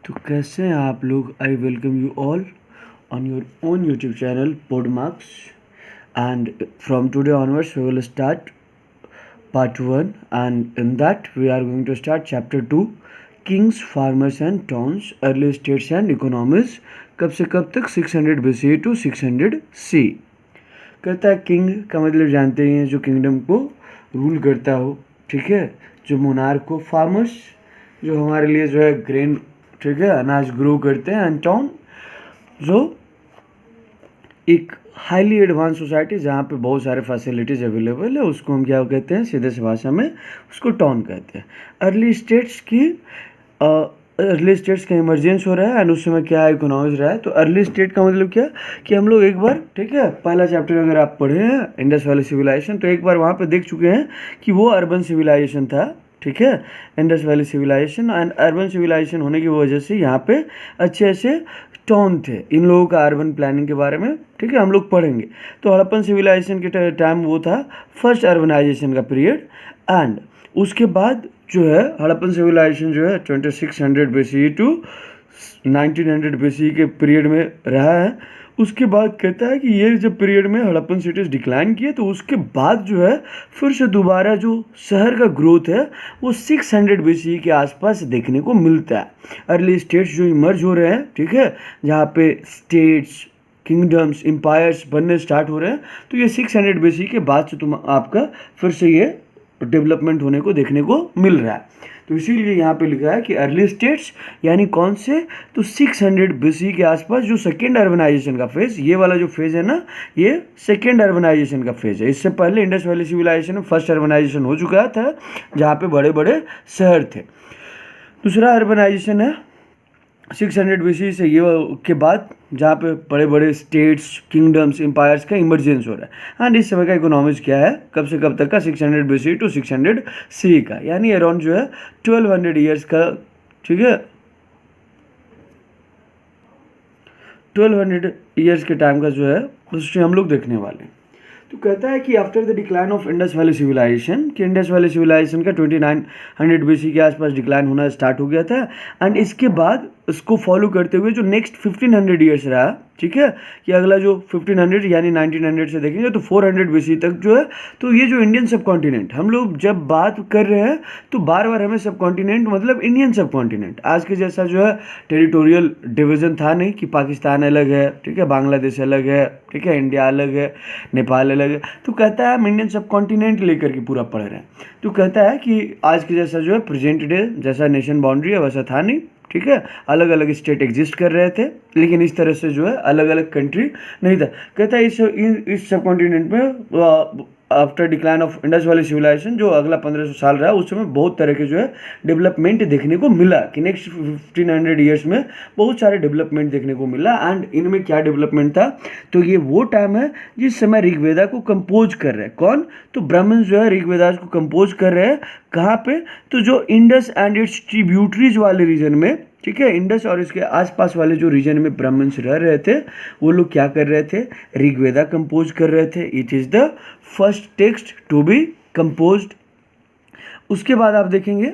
तो कैसे हैं आप लोग? I welcome you all on your own YouTube channel Podmarks, and from today onwards we will start part 1, and in that we are going to start chapter 2, Kings, Farmers and Towns, Early States and Economies. कब से कब तक? 600 BCE to 600 C. कहता है king का मतलब जानते हैं जो किंगडम को रूल करता हो, ठीक है, जो मोनार्क हो, फार्मर्स जो हमारे लिए जो है ग्रेन, ठीक है, अनाज ग्रो करते हैं, एंड टाउन जो एक हाईली एडवांस सोसाइटी जहाँ पे बहुत सारे फैसिलिटीज़ अवेलेबल है, उसको हम क्या कहते हैं? सीधे से भाषा में उसको टाउन कहते हैं. अर्ली स्टेट्स का इमरजेंस हो रहा है एंड उस समय क्या इकोनॉमिक्स रहा है. तो अर्ली स्टेट का मतलब क्या कि हम लोग एक बार, ठीक है, पहला चैप्टर अगर आप पढ़े हैं इंडस वैली सिविलाइजेशन, तो एक बार वहाँ पे देख चुके हैं कि वो अर्बन सिविलाइजेशन था, ठीक है, Indus valley civilisation. And urban civilisation होने की वजह से यहाँ पे अच्छे टाउन थे. इन लोगों का अर्बन प्लानिंग के बारे में, ठीक है, हम लोग पढ़ेंगे. तो हड़प्पन सिविलाइजेशन के टाइम वो था फर्स्ट अर्बनाइजेशन का पीरियड. एंड उसके बाद जो है हड़प्पन सिविलाइजेशन जो है 2600 BCE टू 1900 BCE के पीरियड में रहा है. उसके बाद कहता है कि ये जब पीरियड में हड़प्पन सिटीज़ डिक्लाइन किए, तो उसके बाद जो है फिर से दोबारा जो शहर का ग्रोथ है वो 600 BCE के आसपास देखने को मिलता है. अर्ली स्टेट्स जो इमर्ज हो रहे हैं, ठीक है, जहाँ पे स्टेट्स, किंगडम्स, एम्पायर्स बनने स्टार्ट हो रहे हैं, तो ये 600 BCE के बाद से आपका फिर से ये डेवलपमेंट होने को देखने को मिल रहा है. तो इसीलिए यहाँ पे लिखा है कि अर्ली स्टेट्स यानी कौन से? तो 600 BCE के आसपास जो सेकेंड अर्बनाइजेशन का फेज़, ये वाला जो फेज़ है ना, ये सेकेंड अर्बनाइजेशन का फेज़ है. इससे पहले इंडस वैली सिविलाइजेशन में फर्स्ट अर्बनाइजेशन हो चुका था, जहाँ पे बड़े बड़े शहर थे. दूसरा अर्बनाइजेशन है 600 BCE से ये के बाद, जहाँ पे बड़े बड़े स्टेट्स, किंगडम्स, एम्पायर्स का इमरजेंस हो रहा है. एंड इस समय का इकोनॉमिक्स क्या है, कब से कब तक का? 600 BCE टू 600 CE का, यानी अराउंड जो है 1200 ईयर्स का, ठीक है, 1200 ईयर्स के टाइम का जो है उससे हम लोग देखने वाले हैं. तो कहता है कि after the decline of Indus valley civilisation, कि इंडस वैली सिविलाइजेशन का 2900 BCE के आसपास डिक्लाइन होना स्टार्ट हो गया था. एंड इसके बाद इसको फॉलो करते हुए जो नेक्स्ट 1500 ईयर्स रहा, ठीक है, कि अगला जो 1500 यानी 1900 से देखेंगे तो 400 BCE तक जो है, तो ये जो इंडियन सब कॉन्टिनेंट, हम लोग जब बात कर रहे हैं तो बार बार हमें सब कॉन्टिनेंट मतलब इंडियन सब कॉन्टिनेंट, आज के जैसा जो है टेरिटोरियल डिवीज़न था नहीं कि पाकिस्तान अलग है, ठीक है, बांग्लादेश अलग है, ठीक है, इंडिया अलग है, नेपाल अलग है. तो कहता है हम इंडियन सब कॉन्टिनेंट लेकर के पूरा पढ़ रहे हैं. तो कहता है कि आज के जैसा जो है प्रेजेंट डे जैसा नेशन बाउंड्री है वैसा था नहीं, ठीक है, अलग अलग स्टेट एग्जिस्ट कर रहे थे, लेकिन इस तरह से जो है अलग अलग कंट्री नहीं था. कहता है इस सब कॉन्टिनेंट में after decline of Indus valley civilisation जो अगला 1500 साल रहा, उस समय बहुत तरह के जो है डेवलपमेंट देखने को मिला, कि नेक्स्ट 1500 ईयर्स में बहुत सारे डेवलपमेंट देखने को मिला. एंड इनमें क्या डेवलपमेंट था? तो ये वो टाइम है जिस समय ऋग्वेदा को कंपोज कर रहे हैं. कौन? तो ब्राह्मण जो है ऋग्वेदा को कंपोज कर रहे हैं. कहाँ पे? तो जो इंडस एंड इट्स ट्रिब्यूटरीज वाले रीजन में, ठीक है, इंडस और इसके आसपास वाले जो रीजन में ब्राह्मण्स रह रहे थे, वो लोग क्या कर रहे थे? ऋग्वेदा कंपोज कर रहे थे. It is the first text to be composed. उसके बाद आप देखेंगे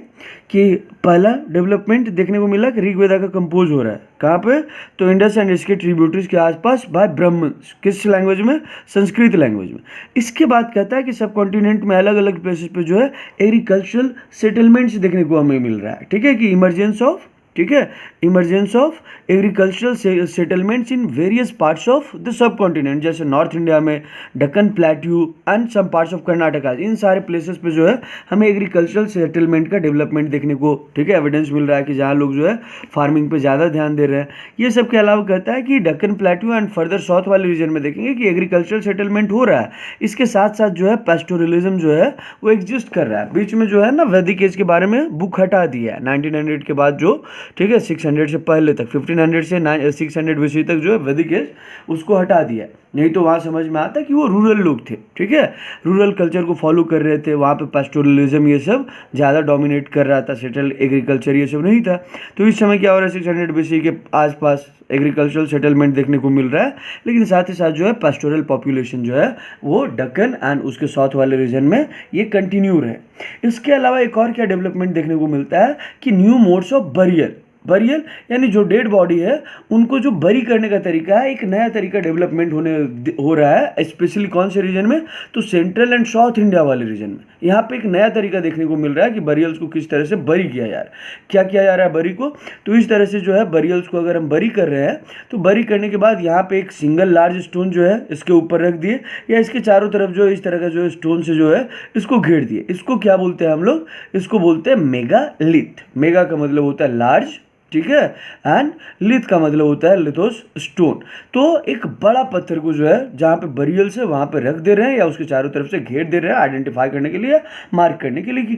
कि पहला डेवलपमेंट देखने को मिला कि ऋग्वेदा का कंपोज हो रहा है. कहाँ पे? तो इंडस एंड इसके ट्रिब्यूटरीज के आसपास बाय ब्राह्मण्स. किस लैंग्वेज में? संस्कृत लैंग्वेज में. इसके बाद कहता है कि सब कॉन्टिनेंट में अलग अलग प्लेसेस पे जो है एग्रीकल्चरल सेटलमेंट्स देखने को हमें मिल रहा है, ठीक है, कि इमरजेंस ऑफ, ठीक है, emergence of agricultural settlements in various parts of the sub continent, जैसे नॉर्थ इंडिया में Deccan plateau and some parts of Karnataka. इन सारे प्लेसेस पे जो है हमें एग्रीकल्चरल सेटलमेंट का डेवलपमेंट देखने को, ठीक है, एविडेंस मिल रहा है कि जहाँ लोग जो है फार्मिंग पे ज़्यादा ध्यान दे रहे हैं. ये सब के अलावा कहता है कि Deccan plateau and further south वाले रीजन में देखेंगे कि एग्रीकल्चरल सेटलमेंट हो रहा है. इसके साथ साथ जो है पेस्टोरलिज्म जो है वो एग्जिस्ट कर रहा है. बीच में जो है ना वैदिक एज के बारे में बुक हटा दिया है 1900 के बाद जो, ठीक है, 600 से पहले तक 1500 से 600 BCE तक जो है वैदिक एज उसको हटा दिया. नहीं तो वहाँ समझ में आता कि वो रूरल लोग थे, ठीक है, रूरल कल्चर को फॉलो कर रहे थे, वहाँ पे पेस्टोरलिज्म ये सब ज़्यादा डोमिनेट कर रहा था, सेटल एग्रीकल्चर ये सब नहीं था. तो इस समय क्या हो रहा है? 600 BCE के आसपास एग्रीकल्चरल सेटलमेंट देखने को मिल रहा है, लेकिन साथ ही साथ जो है पेस्टोरल पॉपुलेशन जो है वो डक्कन एंड उसके साउथ वाले रीजन में ये कंटिन्यू रहे. इसके अलावा एक और क्या डेवलपमेंट देखने को मिलता है कि new modes of burial, burial यानी जो डेड बॉडी है उनको जो बरी करने का तरीका है, एक नया तरीका डेवलपमेंट हो रहा है, स्पेशली कौन से रीजन में, तो सेंट्रल एंड साउथ इंडिया वाले रीजन में। यहाँ पे एक नया तरीका देखने को मिल रहा है कि बरियल्स को किस तरह से बरी किया जा रहा है। क्या किया जा रहा है बरी को, तो इस तरह से जो है बरियल्स को अगर हम बरी कर रहे हैं तो बरी करने के बाद यहाँ पे एक सिंगल लार्ज स्टोन जो है इसके ऊपर रख दिए, या इसके चारों तरफ जो इस तरह का जो स्टोन से जो है इसको घेर दिए। इसको क्या बोलते हैं हम लोग, इसको बोलते हैं मेगालिथ। मेगा का मतलब होता है लार्ज, ठीक है, एंड लिथ का मतलब होता है लिथोस स्टोन। तो एक बड़ा पत्थर को जो है जहाँ पे बरियल से वहाँ पे रख दे रहे हैं या उसके चारों तरफ से घेर दे रहे हैं, आइडेंटिफाई करने के लिए, मार्क करने के लिए कि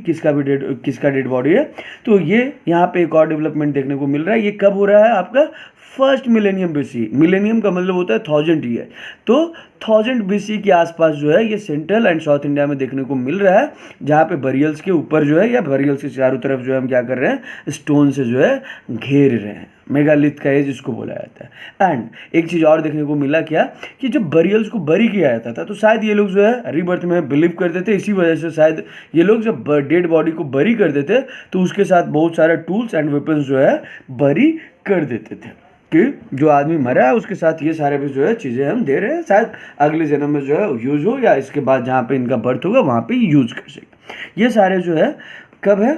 किसका डेड बॉडी है। तो ये यहाँ पे एक और डेवलपमेंट देखने को मिल रहा है। ये कब हो रहा है आपका, फर्स्ट मिलेनियम बीसी। मिलेनियम का मतलब होता है 1000 ईयर, तो 1000 बीसी के आसपास जो है ये सेंट्रल एंड साउथ इंडिया में देखने को मिल रहा है, जहाँ पे बरियल्स के ऊपर जो है या बरियल्स के चारों तरफ जो है हम क्या कर रहे हैं, स्टोन से जो है घेर रहे हैं। मेगालिथ का एज इसको बोला जाता है। एंड एक चीज़ और देखने को मिला क्या, कि जब बरियल्स को बरी किया जाता था तो शायद ये लोग जो है रीबर्थ में बिलीव करते थे, इसी वजह से शायद ये लोग जब डेड बॉडी को बरी कर देते तो उसके साथ बहुत सारे टूल्स एंड वेपन्स जो है बरी कर देते थे, कि जो आदमी मरा है उसके साथ ये सारे भी जो है चीज़ें हम दे रहे हैं, शायद अगले जन्म में जो है यूज़ हो, या इसके बाद जहाँ पे इनका बर्थ होगा वहाँ पे यूज़ कर सके। ये सारे जो है कब है,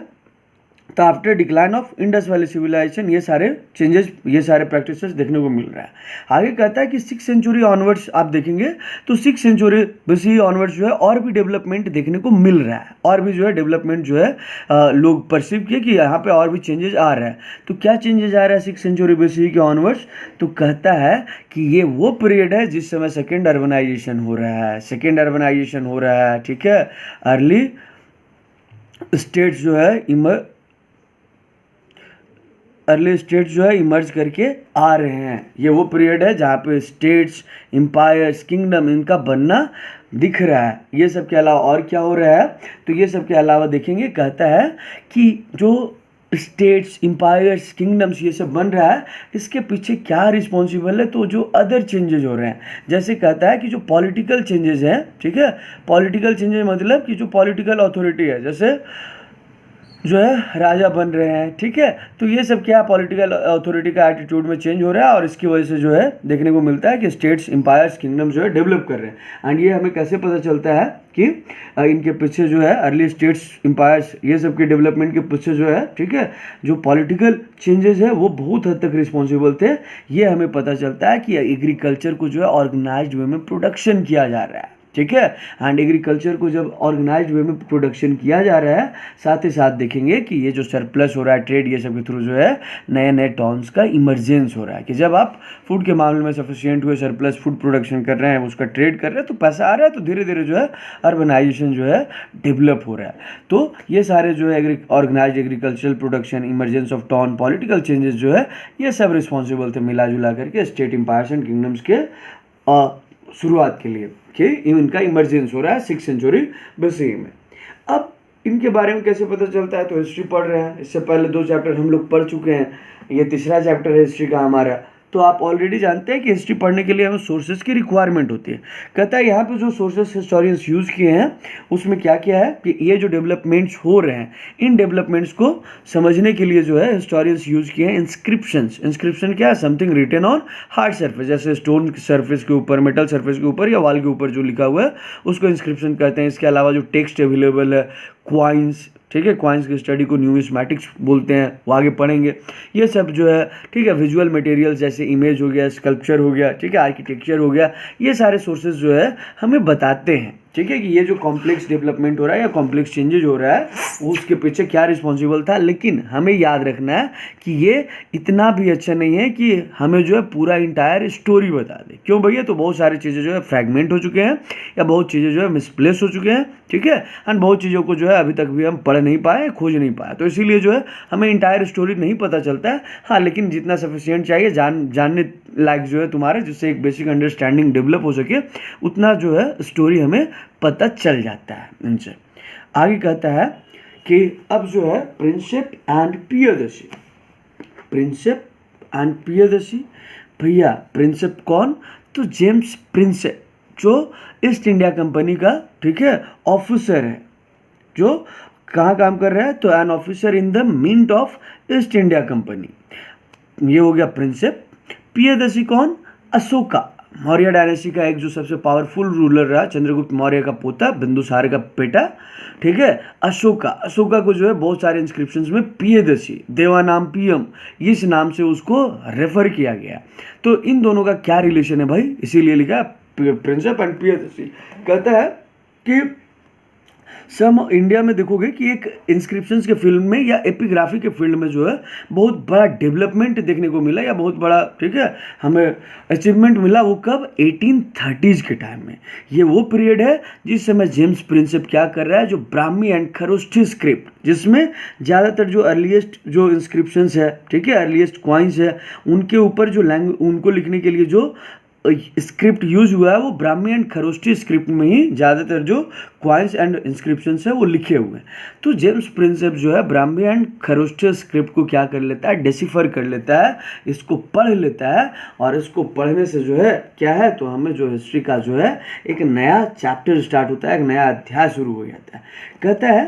तो after decline of Indus valley civilisation ये सारे चेंजेस, ये सारे प्रैक्टिसेस देखने को मिल रहा है। आगे कहता है कि 6th सेंचुरी ऑनवर्ड्स आप देखेंगे तो 6th सेंचुरी बीसी ऑनवर्ड्स जो है और भी डेवलपमेंट देखने को मिल रहा है, और भी जो है डेवलपमेंट जो है लोग परसीव किए कि यहाँ पे और भी चेंजेस आ रहा है। तो क्या चेंजेस आ रहा है 6th सेंचुरी बीसी के ऑनवर्ड्स, तो कहता है कि ये वो पीरियड है जिस समय सेकेंड अर्बनाइजेशन हो रहा है, सेकेंड अर्बनाइजेशन हो रहा है, ठीक है। अर्ली स्टेट्स जो है अर्ली स्टेट्स जो है इमर्ज करके आ रहे हैं। ये वो पीरियड है जहाँ पे स्टेट्स, एम्पायर्स, किंगडम इनका बनना दिख रहा है। ये सब के अलावा और क्या हो रहा है, तो ये सब के अलावा देखेंगे, कहता है कि जो स्टेट्स, एम्पायर्स, किंगडम्स ये सब बन रहा है, इसके पीछे क्या रिस्पॉन्सिबल है, तो जो अदर चेंजेस हो रहे हैं। जैसे कहता है कि जो पॉलिटिकल चेंजेस हैं, ठीक है, पॉलिटिकल चेंजेस मतलब कि जो पॉलिटिकल अथॉरिटी है, जैसे जो है राजा बन रहे हैं, ठीक है, तो ये सब क्या पॉलिटिकल अथॉरिटी का एटीट्यूड में चेंज हो रहा है, और इसकी वजह से जो है देखने को मिलता है कि स्टेट्स, एम्पायर्स, किंगडम जो है डेवलप कर रहे हैं। एंड ये हमें कैसे पता चलता है कि इनके पीछे जो है अर्ली स्टेट्स, एम्पायर्स ये सब के डेवलपमेंट के पीछे जो है, ठीक है, जो पॉलिटिकल चेंजेस है वो बहुत हद तक रिस्पॉन्सिबल थे। ये हमें पता चलता है कि एग्रीकल्चर को जो है ऑर्गेनाइज्ड वे में प्रोडक्शन किया जा रहा है, ठीक है। एंड एग्रीकल्चर को जब ऑर्गेनाइज्ड वे में प्रोडक्शन किया जा रहा है, साथ ही साथ देखेंगे कि ये जो सरप्लस हो रहा है ट्रेड, ये सब के थ्रू जो है नए नए टॉन्स का इमरजेंस हो रहा है, कि जब आप फूड के मामले में सफिशिएंट हुए, सरप्लस फूड प्रोडक्शन कर रहे हैं, उसका ट्रेड कर रहे हैं, तो पैसा आ रहा है, तो धीरे धीरे जो है अर्बनाइजेशन जो है डेवलप हो रहा है। तो ये सारे जो है organised agricultural production, emergence of town, political changes जो है ये सब रिस्पॉन्सिबल थे मिला जुला करके स्टेट, एम्पायर्स एंड किंगडम्स के शुरुआत के लिए, कि इनका इमरजेंस हो रहा है 6th सेंचुरी बीसी में। अब इनके बारे में कैसे पता चलता है, तो हिस्ट्री पढ़ रहे हैं। इससे पहले 2 चैप्टर हम लोग पढ़ चुके हैं, ये तीसरा चैप्टर है हिस्ट्री का हमारा। तो आप ऑलरेडी जानते हैं कि हिस्ट्री पढ़ने के लिए हमें सोर्सेज की रिक्वायरमेंट होती है। कहता है यहाँ पे जो सोर्सेज हिस्टोरियंस यूज़ किए हैं उसमें क्या क्या है, कि ये जो डेवलपमेंट्स हो रहे हैं, इन डेवलपमेंट्स को समझने के लिए जो है हिस्टोरियंस यूज़ किए हैं इंस्क्रिप्शंस। इंस्क्रिप्शन क्या है, something written on hard surface, जैसे स्टोन सरफेस के ऊपर, मेटल सरफेस के ऊपर या वॉल के ऊपर जो लिखा हुआ है उसको इंस्क्रिप्शन कहते हैं। इसके अलावा जो टेक्स्ट अवेलेबल है, क्वाइंस, ठीक है, क्वाइंस की स्टडी को न्यूमिस्मैटिक्स बोलते हैं, वो आगे पढ़ेंगे। ये सब जो है, ठीक है, विजुअल मटेरियल्स जैसे इमेज हो गया, स्कल्पचर हो गया, ठीक है, आर्किटेक्चर हो गया, ये सारे सोर्सेज जो है हमें बताते हैं, ठीक है, कि ये जो कॉम्प्लेक्स डेवलपमेंट हो रहा है या कॉम्प्लेक्स चेंजेज हो रहा है उसके पीछे क्या रिस्पॉन्सिबल था। लेकिन हमें याद रखना है कि ये इतना भी अच्छा नहीं है कि हमें जो है पूरा इंटायर स्टोरी बता दे। क्यों भैया, तो बहुत सारी चीज़ें जो है फ्रैगमेंट हो चुके हैं, या बहुत चीज़ें जो है मिसप्लेस हो चुके हैं, ठीक है, एंड बहुत चीज़ों को जो है अभी तक भी हम पढ़ नहीं पाए, खोज नहीं पाए, तो इसीलिए जो है हमें इंटायर स्टोरी नहीं पता चलता है। हाँ, लेकिन जितना सफिशिएंट चाहिए जानने लायक जो है तुम्हारे, जिससे एक बेसिक अंडरस्टैंडिंग डेवलप हो सके, उतना जो है स्टोरी हमें पता चल जाता है इनसे। आगे कहता है कि अब जो है Prinsep and Priyadarshi, Prinsep and Priyadarshi, भैया प्रिंसेप कौन, तो जेम्स प्रिंसेप, जो ईस्ट इंडिया कंपनी का, ठीक है, ऑफिसर है, जो कहाँ काम कर रहा है, तो an officer in the mint of East India Company. ये हो गया प्रिंसेप। प्रियदर्शी कौन? अशोका, मौर्य डायनेस्टी का एक जो सबसे पावरफुल रूलर रहा, चंद्रगुप्त मौर्य का पोता, बिंदुसार का बेटा, ठीक है। अशोका को जो है बहुत सारे इंस्क्रिप्शंस में प्रियदर्शी, देवानाम पीएम, इस नाम से उसको रेफर किया गया। तो इन दोनों का क्या रिलेशन है भाई, इसीलिए लिखा प्रिंसेप एंड प्रियदर्शी। कहता है कि सम इंडिया में देखोगे कि एक इंस्क्रिप्शंस के फील्ड में या एपिग्राफी के फील्ड में जो है बहुत बड़ा डेवलपमेंट देखने को मिला, या बहुत बड़ा, ठीक है, हमें अचीवमेंट मिला। वो कब? 1830s के टाइम में। ये वो पीरियड है जिस समय जेम्स प्रिंसेप क्या कर रहा है, जो ब्राह्मी एंड खरोष्ठी स्क्रिप्ट, जिसमें ज़्यादातर जो अर्लीस्ट जो इंस्क्रिप्शंस है, ठीक है, अर्लीस्ट क्वाइंस है, उनके ऊपर जो लैंग्वेज, उनको लिखने के लिए जो स्क्रिप्ट यूज हुआ है वो ब्राह्मी एंड खरोष्ठी स्क्रिप्ट में ही ज़्यादातर जो क्वाइंस एंड इंस्क्रिप्शंस है वो लिखे हुए हैं। तो जेम्स प्रिंसेप जो है ब्राह्मी एंड खरोष्ठी स्क्रिप्ट को क्या कर लेता है? डेसिफर कर लेता है, इसको पढ़ लेता है, और इसको पढ़ने से जो है क्या है, तो हमें जो हिस्ट्री का जो है एक नया चैप्टर स्टार्ट होता है, एक नया अध्याय शुरू हो जाता है। कहता है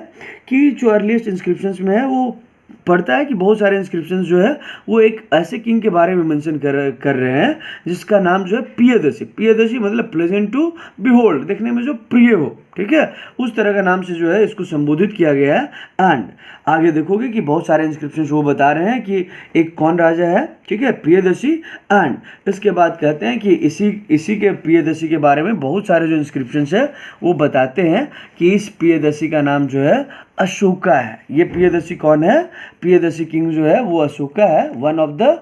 कि जो अर्लीस्ट इंस्क्रिप्शंस में है वो पढ़ता है कि बहुत सारे इंस्क्रिप्शंस जो है वो एक ऐसे किंग के बारे में मेंशन कर रहे हैं जिसका नाम जो है प्रियदर्शी मतलब प्लेजेंट टू बिहोल्ड, देखने में जो प्रिय हो, ठीक है, उस तरह का नाम से जो है इसको संबोधित किया गया है। एंड आगे देखोगे कि बहुत सारे इंस्क्रिप्शंस वो बता रहे हैं कि एक कौन राजा है, ठीक है, प्रियदर्शी। एंड इसके बाद कहते हैं कि इसी के प्रियदर्शी के बारे में बहुत सारे जो इंस्क्रिप्शंस है वो बताते हैं कि इस प्रियदर्शी का नाम जो है अशोका है। ये प्रियदर्शी कौन है? प्रियदर्शी किंग जो है वो अशोका है, one of the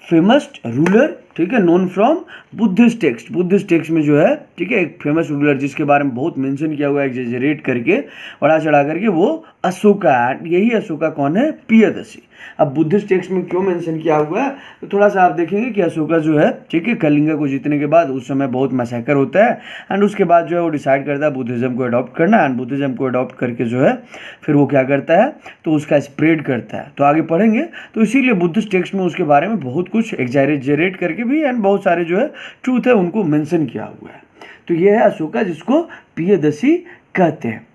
famous ruler, ठीक है, नोन फ्रॉम बुद्धिस्ट टेक्स्ट में जो है, ठीक है, एक फेमस रूलर जिसके बारे में बहुत मेंशन किया हुआ है, एग्जेजरेट करके, बढ़ा चढ़ा करके, वो अशोका है। यही अशोका कौन है? प्रियदर्शी। अब बुद्धिस्ट टेक्स्ट में क्यों मेंशन किया हुआ है, तो थोड़ा सा आप देखेंगे कि अशोका जो है, ठीक है, कलिंगा को जीतने के बाद उस समय बहुत मैसेकर होता है, एंड उसके बाद जो है वो डिसाइड करता है बुद्धिज्म को अडॉप्ट करना, एंड बुद्धिज्म को अडॉप्ट करके जो है फिर वो क्या करता है, तो उसका स्प्रेड करता है। तो आगे पढ़ेंगे, तो इसीलिए बुद्धिस्ट टेक्स्ट में उसके बारे में बहुत कुछ एग्जेजरेट करके भी एंड बहुत सारे जो है ट्रूथ है उनको मेंशन किया हुआ है। तो ये है अशोका जिसको प्रियदर्शी कहते हैं।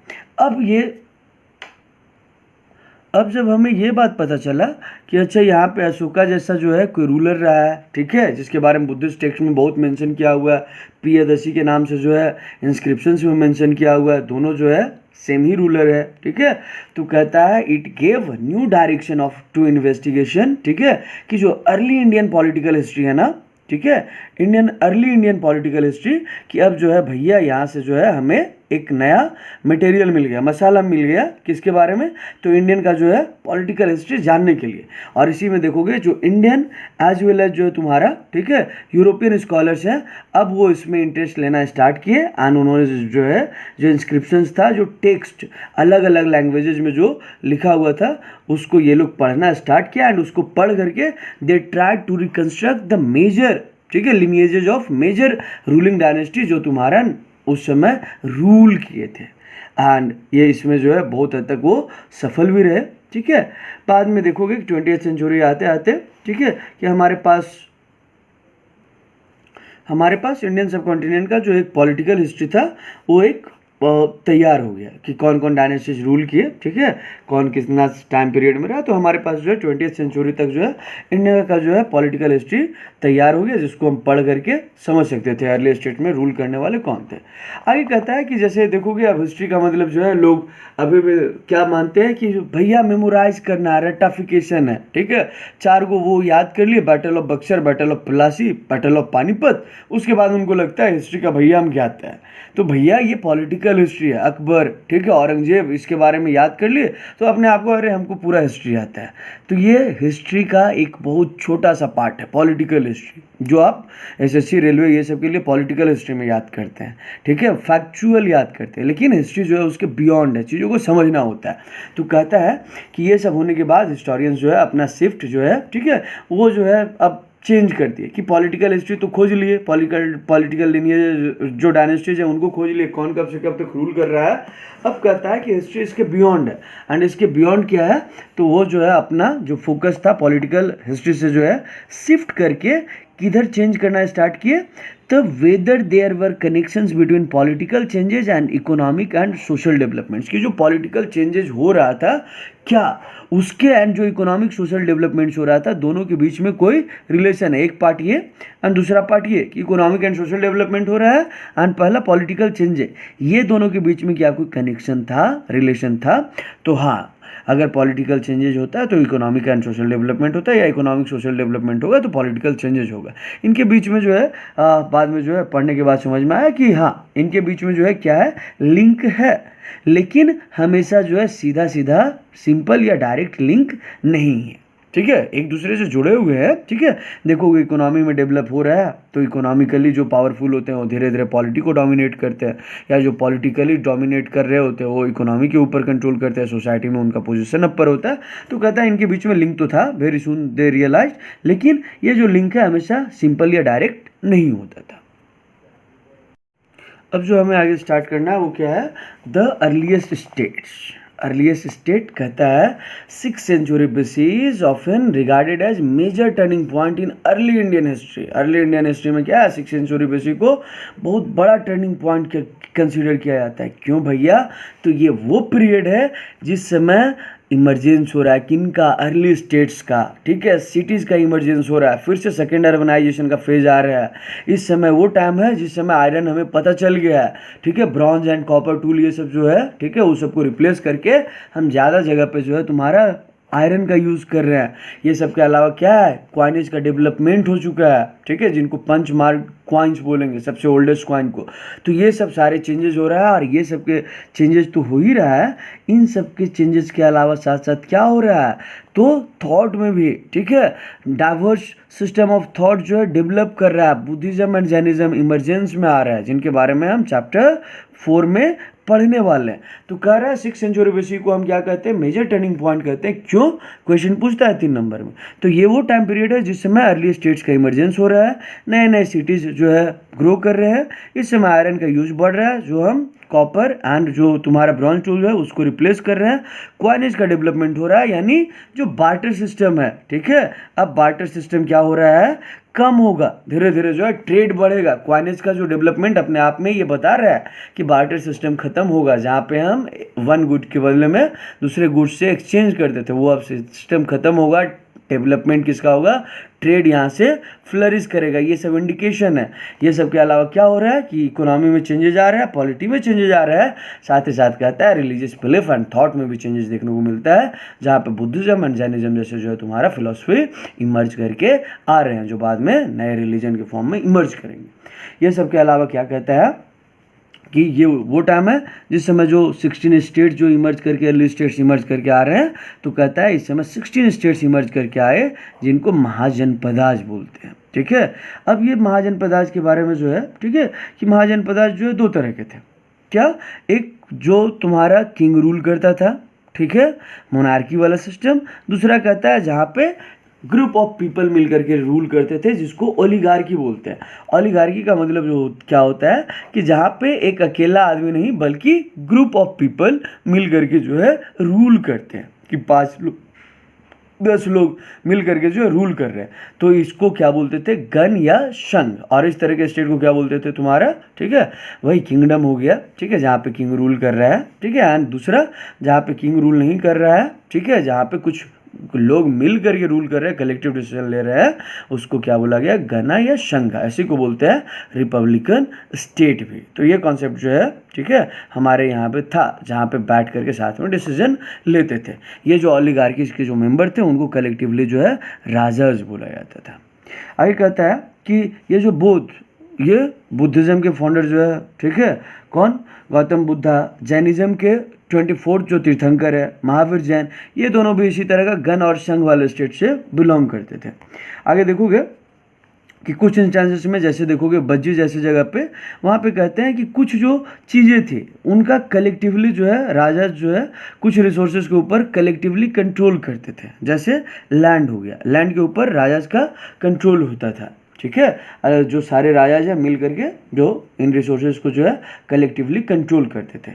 अब जब हमें ये बात पता चला कि अच्छा यहाँ पे अशोका जैसा जो है कोई रूलर रहा है, ठीक है, जिसके बारे में बुद्धिस्ट टेक्स्ट में बहुत मेंशन किया हुआ है, प्रियदर्शी के नाम से जो है इंस्क्रिप्शंस में मेंशन किया हुआ है, दोनों जो है सेम ही रूलर है, ठीक है। तो कहता है it gave new direction of to investigation, ठीक है, कि जो अर्ली इंडियन पॉलिटिकल हिस्ट्री है ना, ठीक है, अर्ली इंडियन पॉलिटिकल हिस्ट्री, कि अब जो है भैया यहाँ से जो है हमें एक नया मटेरियल मिल गया, मसाला मिल गया, किसके बारे में, तो इंडियन का जो है पॉलिटिकल हिस्ट्री जानने के लिए। और इसी में देखोगे जो इंडियन एज वेल एज जो है तुम्हारा, ठीक है, यूरोपियन स्कॉलर्स हैं, अब वो इसमें इंटरेस्ट लेना स्टार्ट किए, एंड उन्होंने जो है जो इंस्क्रिप्शंस था, जो टेक्स्ट अलग अलग लैंग्वेजेज में जो लिखा हुआ था, उसको ये लोग पढ़ना स्टार्ट किया, एंड उसको पढ़ करके they try to reconstruct the major, ठीक है, lineages of major ruling dynasty जो तुम्हारा उस समय रूल किए थे। एंड ये इसमें जो है बहुत हद तक वो सफल भी रहे, ठीक है। बाद में देखोगे 20th सेंचुरी आते आते, ठीक है, कि हमारे पास इंडियन सब कॉन्टिनेंट का जो एक पॉलिटिकल हिस्ट्री था वो एक तैयार हो गया कि कौन कौन डायनेस्टीज रूल किए, ठीक है, कौन कितना टाइम पीरियड में रहा। तो हमारे पास जो है 20th सेंचुरी तक जो है इंडिया का जो है पॉलिटिकल हिस्ट्री तैयार हो गया, जिसको हम पढ़ करके समझ सकते थे अर्ली स्टेट में रूल करने वाले कौन थे। आगे कहता है कि जैसे देखोगे अब हिस्ट्री का मतलब जो है लोग अभी भी क्या मानते हैं कि भैया मेमोराइज करना, रेटाफिकेशन है, ठीक है, 4 को वो याद कर लिए, battle of Buxar, battle of Plassey, battle of Panipat, उसके बाद उनको लगता है हिस्ट्री का भैया हम क्या आता है। तो भैया ये पॉलिटिकल हिस्ट्री है, अकबर, ठीक है, औरंगजेब, इसके बारे में याद कर लिए तो अपने आप को अरे हमको पूरा हिस्ट्री आता है। तो ये हिस्ट्री का एक बहुत छोटा सा पार्ट है पॉलिटिकल हिस्ट्री, जो आप एसएससी, रेलवे, ये सब के लिए पॉलिटिकल हिस्ट्री में याद करते हैं, ठीक है, फैक्चुअल याद करते हैं, लेकिन हिस्ट्री जो है उसके बियॉन्ड है, चीज़ों को समझना होता है। तो कहता है कि ये सब होने के बाद हिस्टोरियंस जो है अपना शिफ्ट जो है, ठीक है, वो जो है अब चेंज कर दिए कि पॉलिटिकल हिस्ट्री तो खोज लिए, पॉलिटिकल लिनिएज जो डायनेस्टीज है उनको खोज लिए, कौन कब से कब तक रूल कर रहा है। अब कहता है कि हिस्ट्री इसके बियॉन्ड है, एंड इसके बियॉन्ड क्या है, तो वो जो है अपना जो फोकस था पॉलिटिकल हिस्ट्री से जो है शिफ्ट करके किधर चेंज करना स्टार्ट किए, whether there were connections between political changes and economic and social developments, की जो पॉलिटिकल चेंजेस हो रहा था क्या उसके एंड जो इकोनॉमिक सोशल डेवलपमेंट्स हो रहा था दोनों के बीच में कोई रिलेशन है। एक पार्ट ये एंड दूसरा पार्ट ये कि इकोनॉमिक एंड सोशल डेवलपमेंट हो रहा है एंड पहला पॉलिटिकल चेंज है, ये दोनों के बीच में क्या कोई कनेक्शन था, रिलेशन था। तो हाँ, अगर पॉलिटिकल चेंजेज होता है तो इकोनॉमिक एंड सोशल डेवलपमेंट होता है, या इकोनॉमिक सोशल डेवलपमेंट होगा तो पॉलिटिकल चेंजेज होगा। इनके बीच में जो है बाद में जो है पढ़ने के बाद समझ में आया कि हाँ इनके बीच में जो है क्या है, लिंक है, लेकिन हमेशा जो है सीधा सीधा सिंपल या डायरेक्ट लिंक नहीं है। ठीक है, एक दूसरे से जुड़े हुए हैं। ठीक है, देखो इकोनॉमी में डेवलप हो रहा है तो इकोनॉमिकली जो पावरफुल होते हैं वो धीरे धीरे पॉलिटी को डोमिनेट करते हैं, या जो पॉलिटिकली डोमिनेट कर रहे होते हैं वो इकोनॉमी के ऊपर कंट्रोल करते हैं, सोसाइटी में उनका पोजीशन अपर होता है। तो कहता है इनके बीच में लिंक तो था, वेरी सून दे रियलाइज, लेकिन ये जो लिंक है हमेशा सिंपल या डायरेक्ट नहीं होता था। अब जो हमें आगे स्टार्ट करना है वो क्या है, the earliest states. Earliest state कहता है 6th century BC is often regarded as major turning point in early Indian history। Early Indian history में क्या है, 6th century BC को बहुत बड़ा टर्निंग पॉइंट कंसीडर किया जाता है। क्यों भैया, तो ये वो पीरियड है जिस समय इमरजेंस हो रहा है किनका, अर्ली स्टेट्स का। ठीक है, सिटीज़ का इमरजेंस हो रहा है, फिर से सेकेंड अर्बनाइजेशन का फेज आ रहा है। इस समय वो टाइम है जिस समय आयरन हमें पता चल गया है। ठीक है, ब्रॉन्ज एंड कॉपर टूल ये सब जो है, ठीक है, उस सबको रिप्लेस करके हम ज़्यादा जगह पे जो है तुम्हारा आयरन का यूज़ कर रहे हैं। ये सब के अलावा क्या है, क्वाइनेज का डेवलपमेंट हो चुका है। ठीक है, जिनको पंच मार्क क्वाइंस बोलेंगे, सबसे ओल्डेस्ट क्वाइन को। तो ये सब सारे चेंजेस हो रहा है, और ये सब के चेंजेस तो हो ही रहा है। इन सब के चेंजेस के अलावा साथ साथ क्या हो रहा है, तो थॉट में भी, ठीक है, डाइवर्स सिस्टम ऑफ थॉट जो है डेवलप कर रहा है। बुद्धिज्म एंड जैनिज्म इमरजेंस में आ रहा है, जिनके बारे में हम चैप्टर 4 में पढ़ने वाले हैं। तो कह रहा है 6th century BC को हम क्या कहते हैं, मेजर टर्निंग पॉइंट कहते हैं। क्यों, क्वेश्चन पूछता है 3 नंबर में। तो ये वो टाइम पीरियड है जिस समय अर्ली स्टेट्स का इमरजेंस हो रहा है, नए नए सिटीज़ जो है ग्रो कर रहे हैं। इस समय आयरन का यूज बढ़ रहा है, जो हम कॉपर एंड जो तुम्हारा ब्रॉन्ज टूल है उसको रिप्लेस कर रहे हैं। क्वाइनेज का डेवलपमेंट हो रहा है, यानी जो बार्टर सिस्टम है। ठीक है, अब बार्टर सिस्टम क्या हो रहा है, कम होगा, धीरे धीरे जो है ट्रेड बढ़ेगा। क्वाइनेज का जो डेवलपमेंट अपने आप में ये बता रहा है कि बार्टर सिस्टम खत्म होगा, जहाँ पे हम वन गुड के बदले में दूसरे गुड से एक्सचेंज करते थे, वो अब सिस्टम खत्म होगा। डेवलपमेंट किसका होगा, ट्रेड यहाँ से फ्लरिश करेगा। ये सब इंडिकेशन है। ये सब के अलावा क्या हो रहा है कि इकोनॉमी में चेंजेज आ रहा है, पॉलिटी में चेंजेज आ रहा है, साथ ही साथ कहता है रिलीजियस बिलीफ एंड थॉट में भी चेंजेस देखने को मिलता है, जहाँ पे बुद्धिज्म एंड जैनिज्म जैसे जो है तुम्हारा फिलोसफी इमर्ज करके आ रहे हैं, जो बाद में नए रिलीजन के फॉर्म में इमर्ज करेंगे। ये सब के अलावा क्या कहता है कि ये वो टाइम है जिस समय जो 16 स्टेट जो इमर्ज करके, अर्ली स्टेट्स इमर्ज करके आ रहे हैं। तो कहता है इस समय 16 स्टेट्स इमर्ज करके आए, जिनको महाजनपदाज बोलते हैं। ठीक है, अब ये महाजनपदाज के बारे में जो है, ठीक है, कि महाजनपदाज जो है 2 तरह के थे। क्या, एक जो तुम्हारा किंग रूल करता था, ठीक है, मोनार्की वाला सिस्टम। दूसरा कहता है जहाँ पे ग्रुप ऑफ पीपल मिल करके रूल करते थे, जिसको ओलिगार्की बोलते हैं। ओलिगार्की का मतलब जो क्या होता है कि जहाँ पे एक अकेला आदमी नहीं बल्कि ग्रुप ऑफ पीपल मिल करके जो है रूल करते हैं, कि 5 लोग 10 लोग मिल करके जो है रूल कर रहे हैं। तो इसको क्या बोलते थे, गण या संघ। और इस तरह के स्टेट को क्या बोलते थे तुम्हारा, ठीक है, वही किंगडम हो गया। ठीक है, जहाँ पे किंग रूल कर रहा है। ठीक है, एंड दूसरा जहाँ पे किंग रूल नहीं कर रहा है, ठीक है, जहाँ पे कुछ लोग मिल करके रूल कर रहे हैं, कलेक्टिव डिसीजन ले रहे हैं, उसको क्या बोला गया, गणा या संघ। ऐसे को बोलते हैं रिपब्लिकन स्टेट भी। तो ये कॉन्सेप्ट जो है, ठीक है, हमारे यहाँ पे था, जहाँ पे बैठ करके साथ में डिसीजन लेते थे। ये जो ओलिगार्कीज के जो मेंबर थे उनको कलेक्टिवली जो है राजाज बोला जाता था। आगे कहता है कि ये जो बौद्ध, ये बुद्धिज्म के फाउंडर जो है, ठीक है, कौन, गौतम बुद्धा। जैनिज्म के 24 जो तीर्थंकर है, महावीर जैन, ये दोनों भी इसी तरह का गण और संघ वाले स्टेट से बिलोंग करते थे। आगे देखोगे कि कुछ इंस्टेंसेस में, जैसे देखोगे बज्जी जैसी जगह पे, वहाँ पे कहते हैं कि कुछ जो चीज़ें थी उनका कलेक्टिवली जो है राजा जो है कुछ रिसोर्सेज के ऊपर कलेक्टिवली कंट्रोल करते थे। जैसे लैंड हो गया, लैंड के ऊपर राजा का कंट्रोल होता था। ठीक है, जो सारे राजाज हैं मिल करके जो इन रिसोर्सेज को जो है कलेक्टिवली कंट्रोल करते थे।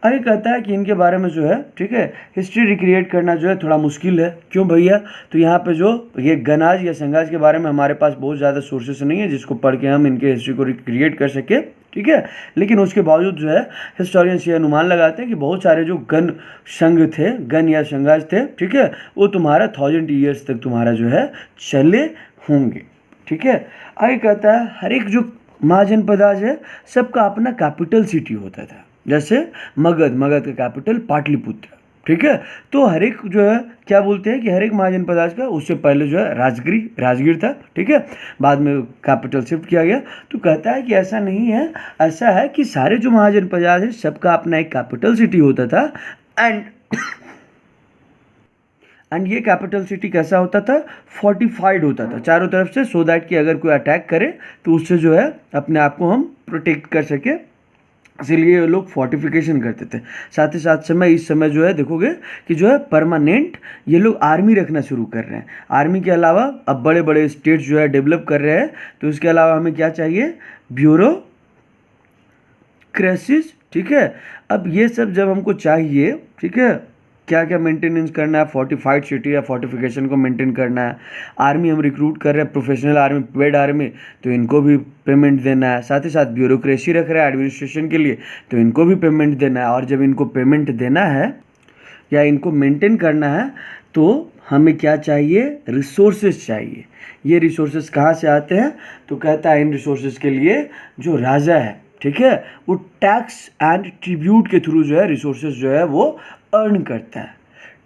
आगे कहता है कि इनके बारे में जो है, ठीक है, हिस्ट्री रिक्रिएट करना जो है थोड़ा मुश्किल है। क्यों भैया? तो यहाँ पे जो ये गनाज या संगाज के बारे में हमारे पास बहुत ज़्यादा सोर्सेस नहीं है जिसको पढ़ के हम इनके हिस्ट्री को रिक्रिएट कर सके, ठीक है। लेकिन उसके बावजूद जो है हिस्टोरियंस ये अनुमान लगाते हैं कि बहुत सारे जो गण संघ थे, गण या संगाज थे, ठीक है, वो तुम्हारा 1000 ईयर्स तक तुम्हारा जो है चले होंगे, ठीक है। आगे कहता है हर एक जो महाजनपदाज है सबका अपना कैपिटल सिटी होता था। जैसे मगध का कैपिटल पाटलिपुत्र, ठीक है। तो हर एक जो है क्या बोलते हैं कि हर एक महाजनपदाज का उससे पहले जो है राजगीर था, ठीक है, बाद में कैपिटल शिफ्ट किया गया। तो कहता है कि ऐसा नहीं है, ऐसा है कि सारे जो महाजनपदाज हैं सबका अपना एक कैपिटल सिटी होता था। एंड ये कैपिटल सिटी कैसा होता था? फोर्टिफाइड होता था चारों तरफ से, सो दैट कि अगर कोई अटैक करे तो उससे जो है अपने आप को हम प्रोटेक्ट कर सके, इसीलिए लोग फोर्टिफिकेशन करते थे। साथ ही साथ इस समय जो है देखोगे कि जो है परमानेंट ये लोग आर्मी रखना शुरू कर रहे हैं। आर्मी के अलावा अब बड़े बड़े स्टेट्स जो है डेवलप कर रहे हैं, तो इसके अलावा हमें क्या चाहिए? ब्यूरोक्रेसीज, ठीक है। अब ये सब जब हमको चाहिए, ठीक है, क्या क्या मेंटेनेंस करना है, फोर्टिफाइड सिटी या फोर्टिफिकेशन को मेंटेन करना है। आर्मी हम रिक्रूट कर रहे हैं, प्रोफेशनल आर्मी, पेड आर्मी, तो इनको भी पेमेंट देना है। साथ ही साथ ब्यूरोक्रेसी रख रहे हैं एडमिनिस्ट्रेशन के लिए, तो इनको भी पेमेंट देना है। और जब इनको पेमेंट देना है या इनको मेंटेन करना है तो हमें क्या चाहिए? रिसोर्सेज चाहिए। ये रिसोर्सेज कहाँ से आते हैं? तो कहता है इन रिसोर्सेज के लिए जो राजा है, ठीक है, वो टैक्स एंड ट्रिब्यूट के थ्रू जो है रिसोर्सेज जो है वो अर्न करता है।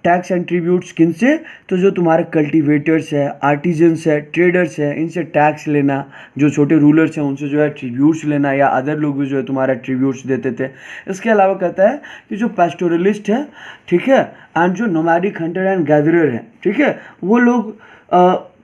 टैक्स एंड ट्रिब्यूट्स किन से? तो जो तुम्हारे कल्टीवेटर्स है, आर्टिजन्स है, ट्रेडर्स है, इनसे टैक्स लेना, जो छोटे रूलर्स हैं उनसे जो है ट्रिब्यूट्स लेना, या अदर लोग भी जो है तुम्हारा ट्रिब्यूट्स देते थे। इसके अलावा कहता है कि जो पैस्टोरलिस्ट है, ठीक है, एंड जो नोमैडिक हंटर एंड गैदरर है, ठीक है, वो लोग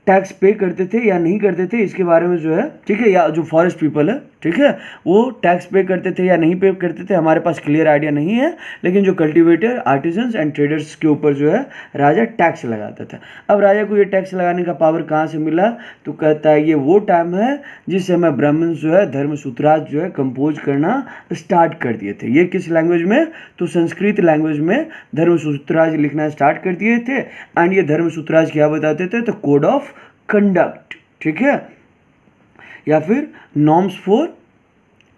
टैक्स पे करते थे या नहीं करते थे, इसके बारे में जो है, ठीक है, या जो फॉरेस्ट पीपल है, ठीक है, वो टैक्स पे करते थे या नहीं पे करते थे, हमारे पास क्लियर आइडिया नहीं है। लेकिन जो कल्टीवेटर, आर्टिजन्स एंड ट्रेडर्स के ऊपर जो है राजा टैक्स लगाता था। अब राजा को ये टैक्स लगाने का पावर कहाँ से मिला? तो कहता है ये वो टाइम है जिस समय ब्राह्मण जो है धर्मसूत्राज जो है कंपोज करना स्टार्ट कर दिए थे। ये किस लैंग्वेज में? तो संस्कृत लैंग्वेज में धर्मसूत्राज लिखना स्टार्ट कर दिए थे। एंड ये धर्मसूत्राज क्या बताते थे? तो कोड ऑफ कंडक्ट, ठीक है, या फिर नॉर्म्स फॉर,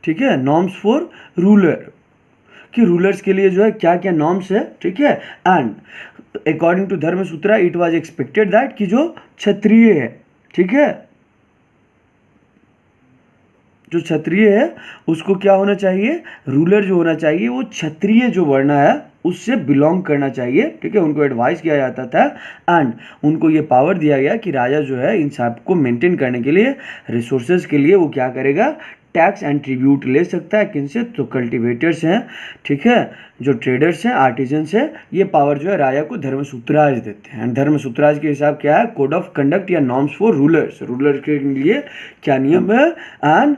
ठीक है, नॉर्म्स फॉर रूलर, कि रूलर्स के लिए जो है क्या क्या नॉर्म्स है, ठीक है। And according to Dharmasutra it was expected that कि जो क्षत्रिय है, ठीक है, जो क्षत्रिय है उसको क्या होना चाहिए? रूलर जो होना चाहिए वो क्षत्रिय जो वर्ण है उससे बिलोंग करना चाहिए, ठीक है। उनको एडवाइस किया जाता था एंड उनको ये पावर दिया गया कि राजा जो है इन सब को मेंटेन करने के लिए, रिसोर्सेज के लिए वो क्या करेगा? टैक्स एंड ट्रिब्यूट ले सकता है। किनसे? तो कल्टीवेटर्स हैं, ठीक है, जो ट्रेडर्स हैं, आर्टिजन्स हैं। ये पावर जो है राजा को धर्मसूत्राज देते हैं। एंड धर्मसूत्राज के हिसाब क्या है? कोड ऑफ कंडक्ट या नॉर्म्स फॉर रूलर्स। रूलर के लिए क्या नियम है? एंड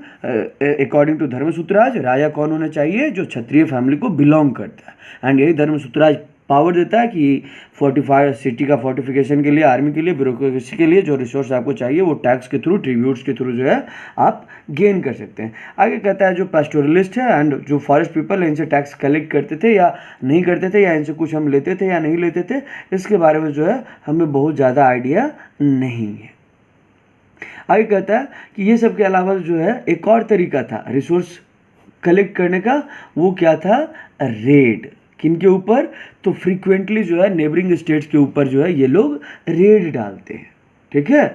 अकॉर्डिंग टू धर्मसूत्राज राजा कौन होना चाहिए? जो क्षत्रिय फैमिली को बिलोंग करता है। एंड यही धर्मसूत्राज पावर देता है कि फोर्टिफाइड सिटी का फोर्टिफिकेशन के लिए, आर्मी के लिए, ब्यूरोक्रेसी के लिए जो रिसोर्स आपको चाहिए वो टैक्स के थ्रू, ट्रिब्यूट्स के थ्रू जो है आप गेन कर सकते हैं। आगे कहता है जो पैस्टोरलिस्ट है एंड जो फॉरेस्ट पीपल है इनसे टैक्स कलेक्ट करते थे या नहीं करते थे, या इनसे कुछ हम लेते थे या नहीं लेते थे, इसके बारे में जो है हमें बहुत ज़्यादा आइडिया नहीं है। आगे कहता है कि ये सब के अलावा जो है एक और तरीका था रिसोर्स कलेक्ट करने का, वो क्या था? रेड। किनके ऊपर? तो फ्रीक्वेंटली जो है नेबरिंग स्टेट्स के ऊपर जो है ये लोग रेड डालते हैं, ठीक है,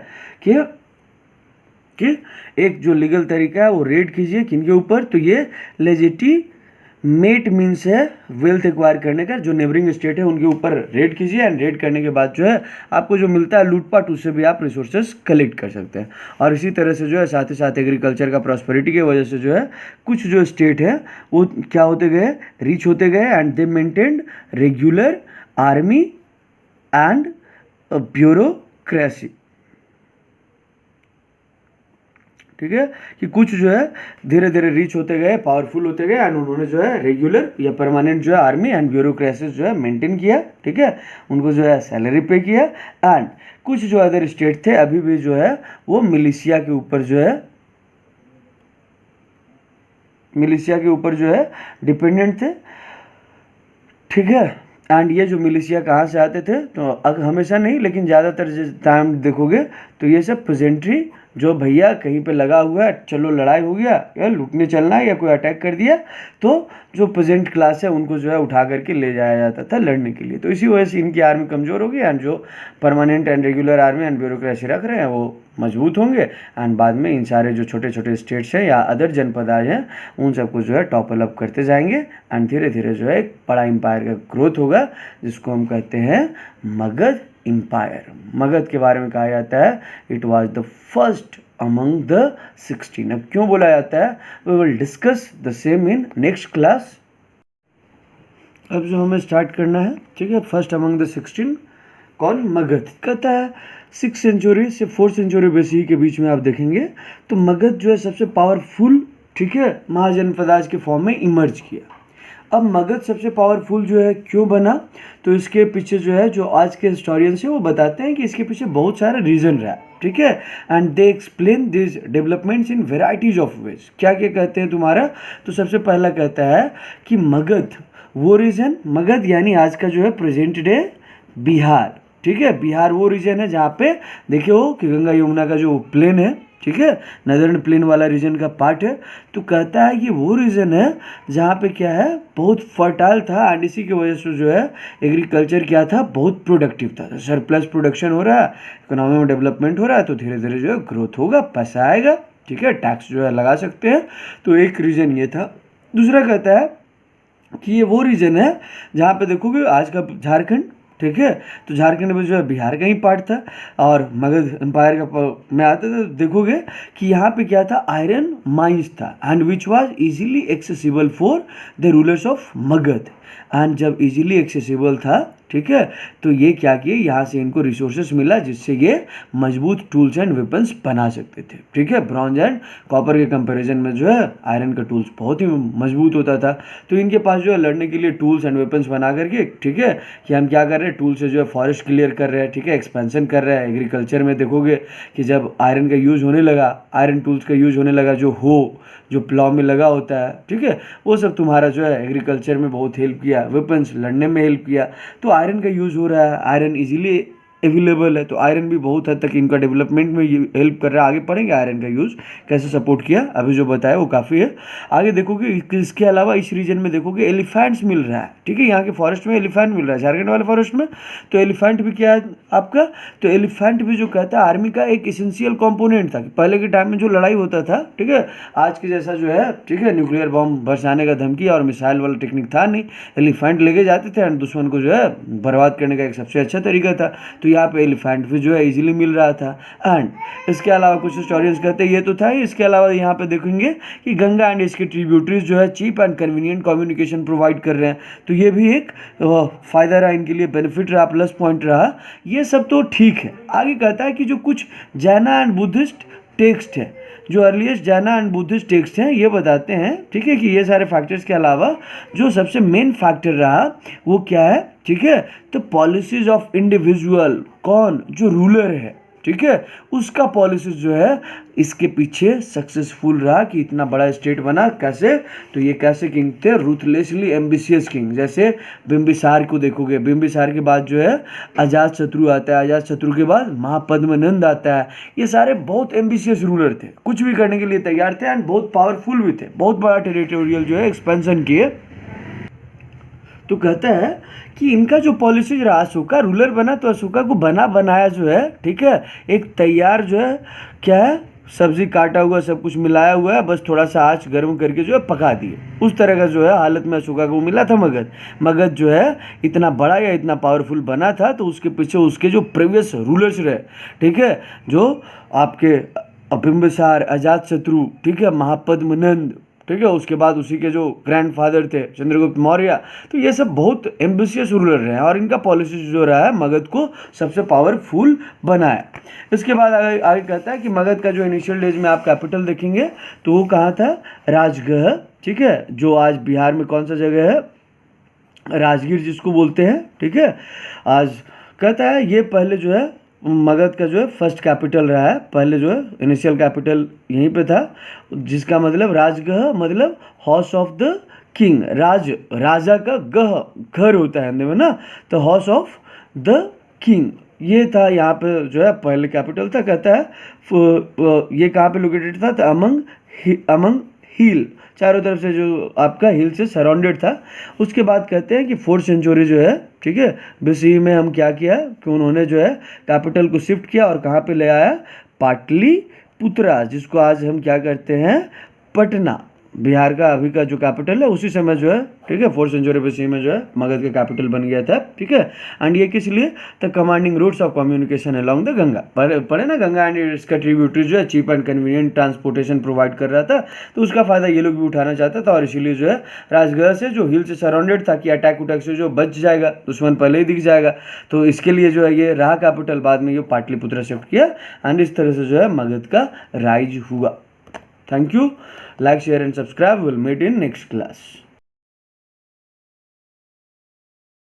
कि एक जो लीगल तरीका है वो रेड कीजिए। किनके ऊपर? तो ये लेजिटिमेट मीन्स है वेल्थ एक्वायर करने का, जो नेबरिंग स्टेट है उनके ऊपर रेड कीजिए। एंड रेड करने के बाद जो है आपको जो मिलता है लूटपाट, उससे भी आप रिसोर्सेज कलेक्ट कर सकते हैं। और इसी तरह से जो है साथ ही साथ एग्रीकल्चर का प्रॉस्पेरिटी की वजह से जो है कुछ जो स्टेट है वो क्या होते गए? रिच होते गए। And they maintained regular army and bureaucracy, ठीक है, कि कुछ जो है धीरे धीरे रीच होते गए, पावरफुल होते गए, एंड उन्होंने जो है रेगुलर या परमानेंट जो है आर्मी एंड ब्यूरोक्रेसीज जो है मेंटेन किया, ठीक है, उनको जो है सैलरी पे किया। एंड कुछ जो अदर स्टेट थे अभी भी जो है वो मिलिशिया के ऊपर जो है डिपेंडेंट थे, ठीक है। एंड ये जो मिलिशिया कहाँ से आते थे, तो हमेशा नहीं लेकिन ज़्यादातर टाइम देखोगे तो ये सब प्रेजेंट्री जो भैया कहीं पे लगा हुआ है, चलो लड़ाई हो गया या लूटने चलना है या कोई अटैक कर दिया, तो जो प्रेजेंट क्लास है उनको जो है उठा करके ले जाया जाता था लड़ने के लिए। तो इसी वजह से इनकी आर्मी कमज़ोर होगी एंड जो permanent and regular army and bureaucracy रख रहे हैं वो मजबूत होंगे। एंड बाद में इन सारे जो छोटे छोटे स्टेट्स हैं या अदर जनपदाज हैं उन सबको जो है टॉपल अप करते जाएंगे एंड धीरे धीरे जो है एक बड़ा एम्पायर का ग्रोथ होगा, जिसको हम कहते हैं मगध एम्पायर। मगध के बारे में कहा जाता है it was the first among the 16। अब क्यों बोला जाता है, we will discuss the same in next class. अब जो हमें स्टार्ट करना है, ठीक है, फर्स्ट अमंग द 16 कौन, मगध। कहता है 6th सेंचुरी से 4th सेंचुरी BCE के बीच में आप देखेंगे तो मगध जो है सबसे पावरफुल, ठीक है, महाजनपदाज के फॉर्म में इमर्ज किया। अब मगध सबसे पावरफुल जो है क्यों बना, तो इसके पीछे जो है जो आज के हिस्टोरियंस हैं वो बताते हैं कि इसके पीछे बहुत सारा रीज़न रहा, ठीक है, and they explain this developments in varieties of ways. क्या क्या कहते हैं तुम्हारा, तो सबसे पहला कहता है कि मगध वो रीजन, मगध यानी आज का जो है प्रेजेंट डे बिहार, ठीक है, बिहार वो रीजन है जहाँ पे देखे हो कि गंगा यमुना का जो प्लेन है, ठीक है, नदर्न प्लेन वाला रीजन का पार्ट है। तो कहता है कि वो रीजन है जहाँ पे क्या है बहुत फर्टाइल था एंड इसी की वजह से जो है एग्रीकल्चर क्या था बहुत प्रोडक्टिव था, सरप्लस प्रोडक्शन हो रहा है, इकोनॉमी में डेवलपमेंट हो रहा है, तो धीरे धीरे जो है ग्रोथ होगा, पैसा आएगा, ठीक है, टैक्स जो है लगा सकते हैं। तो एक रीजन ये था। दूसरा कहता है कि ये वो रीजन है जहाँ पे देखोगे आज का झारखंड, ठीक है, तो झारखंड में जो है बिहार का ही पार्ट था और मगध एम्पायर का में आते थे, देखोगे कि यहाँ पे क्या था, आयरन माइंस था and which was easily accessible for the rulers of Magadh. And जब इजीली एक्सेसिबल था, ठीक है, तो ये क्या किए, यहाँ से इनको रिसोर्सेस मिला जिससे ये मजबूत टूल्स एंड वेपन्स बना सकते थे, ठीक है। ब्रॉन्ज एंड कॉपर के कंपैरिजन में जो है आयरन का टूल्स बहुत ही मजबूत होता था। तो इनके पास जो है लड़ने के लिए टूल्स एंड वेपन्स बना करके, ठीक है, कि हम क्या कर रहे हैं, टूल से जो है फॉरेस्ट क्लियर कर रहे हैं, ठीक है, एक्सपेंशन कर रहे हैं। एग्रीकल्चर में देखोगे कि जब आयरन का यूज़ होने लगा, आयरन टूल्स का यूज़ होने लगा, जो प्लॉ में लगा होता है, ठीक है, वो सब तुम्हारा जो है एग्रीकल्चर में बहुत हेल्प किया, वेपन्स लड़ने में हेल्प किया। तो आयरन का यूज़ हो रहा है, आयरन इजीली अवेलेबल है, तो आयरन भी बहुत हद तक इनका डेवलपमेंट में हेल्प कर रहा है। आगे पढ़ेंगे आयरन का यूज़ कैसे सपोर्ट किया, अभी जो बताया वो काफ़ी है। आगे देखोगे इसके अलावा इस रीजन में देखोगे एलिफेंट्स मिल रहा है, ठीक है, यहाँ के फॉरेस्ट में एलिफेंट मिल रहा है, झारखंड वाले फॉरेस्ट में। तो एलिफेंट भी क्या है आपका, तो एलिफेंट भी जो कहता है आर्मी का एक इसेंशियल कॉम्पोनेंट था। पहले के टाइम में जो लड़ाई होता था, ठीक है, आज के जैसा जो है, ठीक है, न्यूक्लियर बॉम्ब बरसाने का धमकी और मिसाइल वाला टेक्निक था नहीं, एलिफेंट लेके जाते थे एंड दुश्मन को जो है बर्बाद करने का एक सबसे अच्छा तरीका था। तो यहाँ पे एलिफेंट भी जो है इजीली मिल रहा था। एंड इसके अलावा कुछ हिस्टोरियंस कहते हैं ये तो था ही, इसके अलावा यहाँ पे देखेंगे कि गंगा एंड इसके ट्रिब्यूटरीज जो है cheap and convenient communication provide कर रहे हैं। तो ये भी एक फ़ायदा रहा इनके लिए, बेनिफिट रहा, प्लस पॉइंट रहा। ये सब तो ठीक है। आगे कहता है कि जो कुछ जैना एंड बुद्धिस्ट टेक्स्ट है, जो अर्लीस्ट जैना एंड बुद्धिस्ट टेक्स्ट हैं, ये बताते हैं, ठीक है, कि ये सारे फैक्टर्स के अलावा जो सबसे मेन फैक्टर रहा वो क्या है, ठीक है, तो पॉलिसीज ऑफ इंडिविजुअल, कौन, जो रूलर है, ठीक है, उसका पॉलिसीज जो है इसके पीछे सक्सेसफुल रहा कि इतना बड़ा स्टेट बना। कैसे, तो ये कैसे किंग थे, रूथलेसली एम्बिशियस किंग। जैसे बिंबिसार को देखोगे, बिंबिसार के बाद जो है अजात शत्रु आता है, अजात शत्रु के बाद महापद्मनंद आता है। ये सारे बहुत एम्बिशियस रूलर थे, कुछ भी करने के लिए तैयार थे एंड बहुत पावरफुल भी थे, बहुत बड़ा टेरिटोरियल जो है एक्सपेंशन किए। तो कहता है कि इनका जो पॉलिसीज रहा, अशोका रूलर बना तो अशोका को बना बनाया जो है, ठीक है, एक तैयार जो है क्या है, सब्जी काटा हुआ सब कुछ मिलाया हुआ है, बस थोड़ा सा आँच गर्म करके जो है पका दिए, उस तरह का जो है हालत में अशोका को मिला था मगध। मगध जो है इतना बड़ा या इतना पावरफुल बना था तो उसके पीछे उसके जो प्रीवियस रूलर्स रहे, ठीक है, जो आपके बिंबिसार, अजातशत्रु, ठीक है, महापद्मनंद, ठीक है। उसके बाद उसी के जो ग्रैंडफादर थे चंद्रगुप्त मौर्य, तो ये सब बहुत एम्बिशियस रूलर रहे हैं और इनका पॉलिसी जो रहा है मगध को सबसे पावरफुल बनाया। इसके बाद आगे आगे कहता है कि मगध का जो इनिशियल डेज में आप कैपिटल देखेंगे तो वो कहाँ था, राजगढ़, ठीक है, जो आज बिहार में कौन सा जगह है, राजगीर जिसको बोलते हैं, ठीक है। आज कहता है ये पहले जो है मगध का जो है फर्स्ट कैपिटल रहा है, पहले जो है इनिशियल कैपिटल यहीं पे था, जिसका मतलब राजगृह मतलब हाउस ऑफ द किंग, राजा का घर होता है हिंदी में ना, तो हाउस ऑफ द किंग ये था यहाँ पे जो है पहले कैपिटल था। कहता है ये कहाँ पे लोकेटेड था, तो अमंग हिल, चारों तरफ से जो आपका हिल से सराउंडेड था। उसके बाद कहते हैं कि 4th सेंचुरी जो है, ठीक है, बीसी में हम क्या किया कि उन्होंने जो है कैपिटल को शिफ्ट किया और कहाँ पे ले आया, पाटलिपुत्रा, जिसको आज हम क्या करते हैं, पटना, बिहार का अभी का जो कैपिटल है उसी समय जो है, ठीक है, 4th सेंचुरी बीसी में जो है मगध का कैपिटल बन गया था, ठीक है। एंड ये किस लिए, the commanding routes of communication along the Ganga, पढ़े ना, गंगा एंड इसका ट्रिब्यूटरी जो है cheap and convenient transportation provide कर रहा था, तो उसका फायदा ये लोग भी उठाना चाहता था और इसीलिए जो है राजगढ़ से जो हिल से सराउंडेड था कि अटैक उटैक से जो बच जाएगा, दुश्मन पहले ही दिख जाएगा, तो इसके लिए जो है ये रहा कैपिटल, बाद में ये पाटलिपुत्र शिफ्ट किया एंड इस तरह से जो है मगध का राइज हुआ। Thank you. Like, share and subscribe. We'll meet in next class.